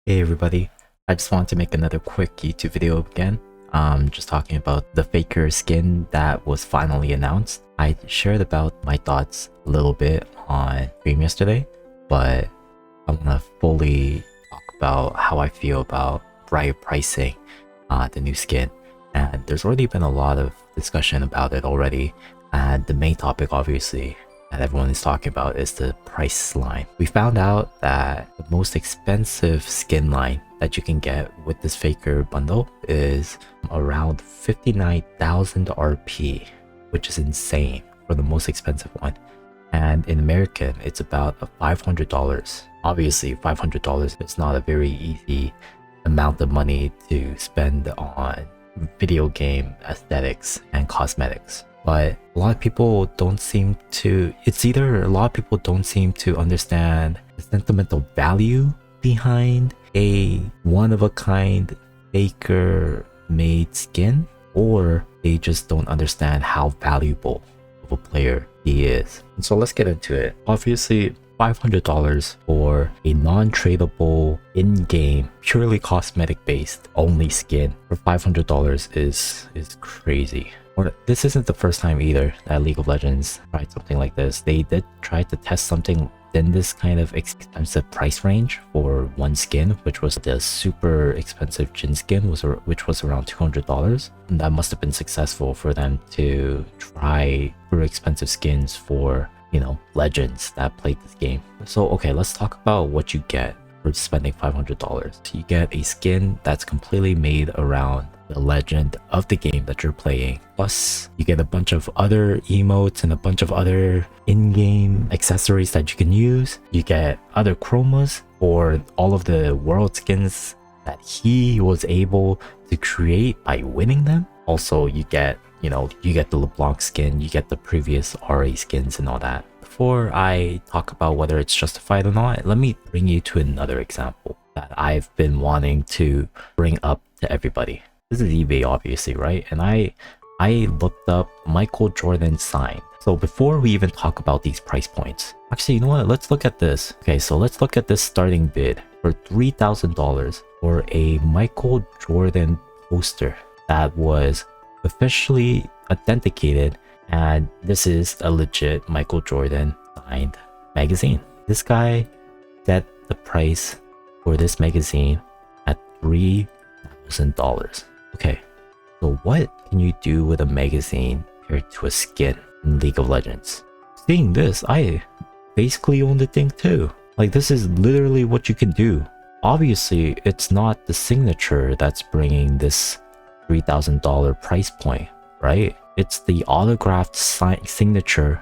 Hey everybody, I just wanted to make another quick YouTube video again. Just talking about the Faker skin that was finally announced. I shared about my thoughts a little bit on stream yesterday, but I want to fully talk about how I feel about Riot pricing the new skin. And there's already been a lot of discussion about it already, and the main topic obviously that everyone is talking about is the price line. We found out that the most expensive skin line that you can get with this Faker bundle is around 59,000 RP, which is insane for the most expensive one. And in American, it's about $500. Obviously, $500 is not a very easy amount of money to spend on video game aesthetics and cosmetics. But a lot of people don't seem to, it's either a lot of people don't seem to understand the sentimental value behind a one-of-a-kind Faker made skin, or they just don't understand how valuable of a player he is. And so let's get into it. Obviously, $500 for a non-tradable in-game purely cosmetic based only skin for $500 is crazy. Or this isn't the first time either that League of Legends tried something like this. They did try to test something in this kind of expensive price range for one skin, which was the super expensive Jhin skin, which was around $200. And that must have been successful for them to try super expensive skins for, you know, legends that played this game. So okay, let's talk about what you get for spending $500. You get a skin that's completely made around the legend of the game that you're playing. Plus, you get a bunch of other emotes and a bunch of other in-game accessories that you can use. You get other chromas for all of the world skins that he was able to create by winning them. Also, you get, you get the LeBlanc skin, you get the previous Ahri skins and all that. Before I talk about whether it's justified or not, let me bring you to another example that I've been wanting to bring up to everybody. This is eBay, obviously, right? And I looked up Michael Jordan sign. So before we even talk about these price points, actually, you know what? Let's look at this. Okay, so let's look at this starting bid for $3,000 for a Michael Jordan poster that was officially authenticated, and this is a legit Michael Jordan signed magazine. This guy set the price for this magazine at $3,000. Okay, so what can you do with a magazine compared to a skin in League of Legends? Seeing this, I basically own the thing too. Like, this is literally what you can do. Obviously, it's not the signature that's bringing this $3,000 price point, right? It's the autographed signature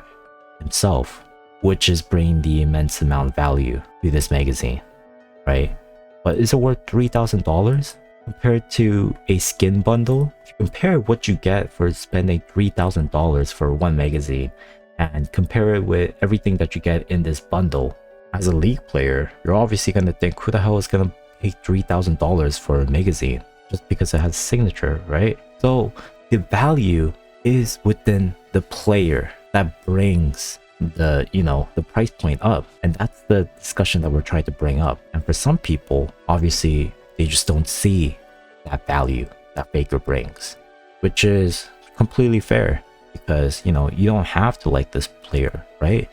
himself, which is bringing the immense amount of value to this magazine, right? But is it worth $3,000? Compared to a skin bundle, if you compare what you get for spending $3,000 for one magazine and compare it with everything that you get in this bundle, as a League player, you're obviously going to think, who the hell is going to pay $3,000 for a magazine just because it has a signature, right? So the value is within the player that brings the price point up, and that's the discussion that we're trying to bring up. And for some people, obviously, they just don't see that value that Faker brings, which is completely fair because, you don't have to like this player, right?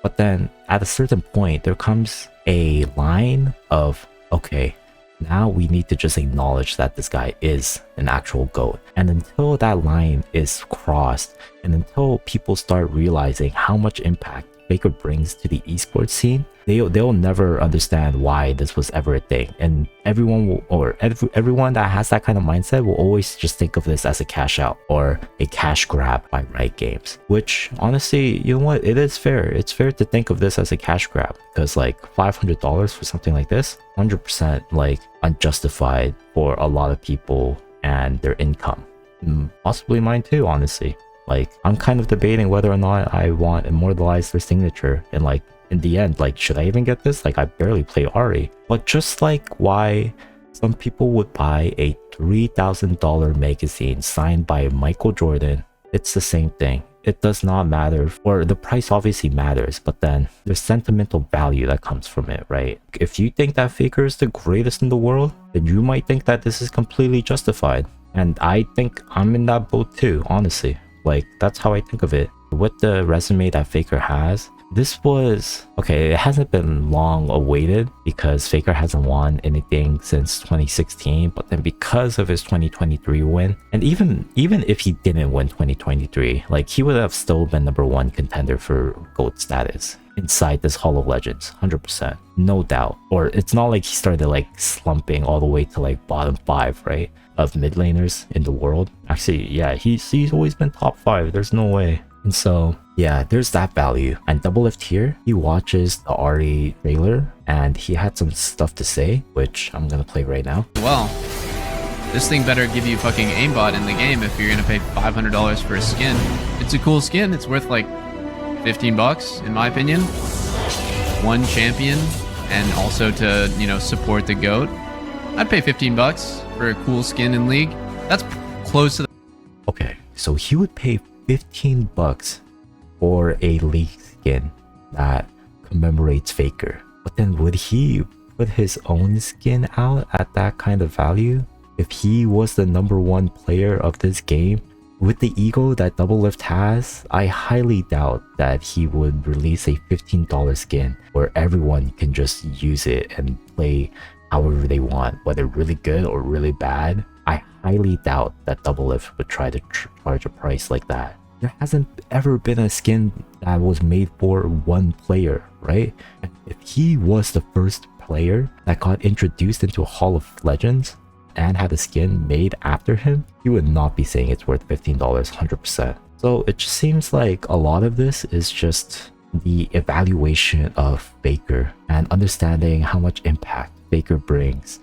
But then at a certain point, there comes a line of, okay, now we need to just acknowledge that this guy is an actual GOAT. And until that line is crossed, and until people start realizing how much impact Faker brings to the esports scene, they'll never understand why this was ever a thing. And everyone that has that kind of mindset will always just think of this as a cash out or a cash grab by Riot Games, which honestly, you know what, it is fair. It's fair to think of this as a cash grab, because like $500 for something like this, 100% like unjustified for a lot of people and their income, possibly mine too, honestly. Like, I'm kind of debating whether or not I want immortalize their signature, and like in the end, like, should I even get this? Like, I barely play Ahri. But just like why some people would buy a $3,000 magazine signed by Michael Jordan, it's the same thing. it does not matter, or the price obviously matters, but then there's sentimental value that comes from it, right? If you think that Faker is the greatest in the world, then you might think that this is completely justified. And I think I'm in that boat too, honestly. Like, that's how I think of it. With the resume that Faker has, this was okay. It hasn't been long awaited because Faker hasn't won anything since 2016, but then because of his 2023 win, and even if he didn't win 2023, like, he would have still been #1 contender for GOAT status inside this Hall of Legends, 100%, no doubt. Or it's not like he started like slumping all the way to like bottom 5, right, of mid laners in the world. Actually, yeah, he's always been top 5. There's no way. And so, yeah, there's that value. And Doublelift here, he watches the Ahri trailer and he had some stuff to say, which I'm gonna play right now. Well, this thing better give you fucking aimbot in the game if you're gonna pay $500 for a skin. It's a cool skin. It's worth like 15 bucks, in my opinion. One champion, and also to, you know, support the GOAT. I'd pay 15 bucks for a cool skin in League. That's close to the... Okay, so he would pay 15 bucks for a League skin that commemorates Faker. But then would he put his own skin out at that kind of value? If he was the #1 player of this game, with the ego that Doublelift has, I highly doubt that he would release a $15 skin where everyone can just use it and play however they want, whether really good or really bad. I highly doubt that Doublelift would try to charge a price like that. There hasn't ever been a skin that was made for one player, right? And if he was the first player that got introduced into a Hall of Legends and had a skin made after him, he would not be saying it's worth $15 100%. So it just seems like a lot of this is just the evaluation of Faker and understanding how much impact Faker brings.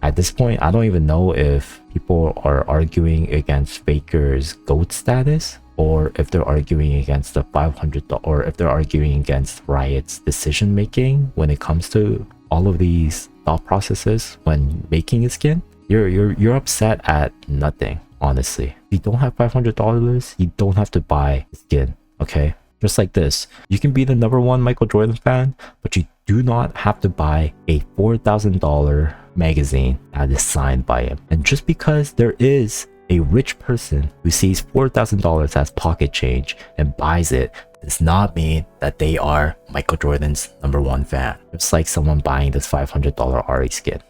At this point, I don't even know if people are arguing against Faker's GOAT status, or if they're arguing against the $500, or if they're arguing against Riot's decision making when it comes to all of these thought processes when making a skin. You're upset at nothing, honestly. If you don't have $500, you don't have to buy a skin, okay? Just like this, you can be the #1 Michael Jordan fan, but you do not have to buy a $4,000 magazine that is signed by him. And just because there is a rich person who sees $4,000 as pocket change and buys it, does not mean that they are Michael Jordan's #1 fan. It's like someone buying this $500 Ahri skin.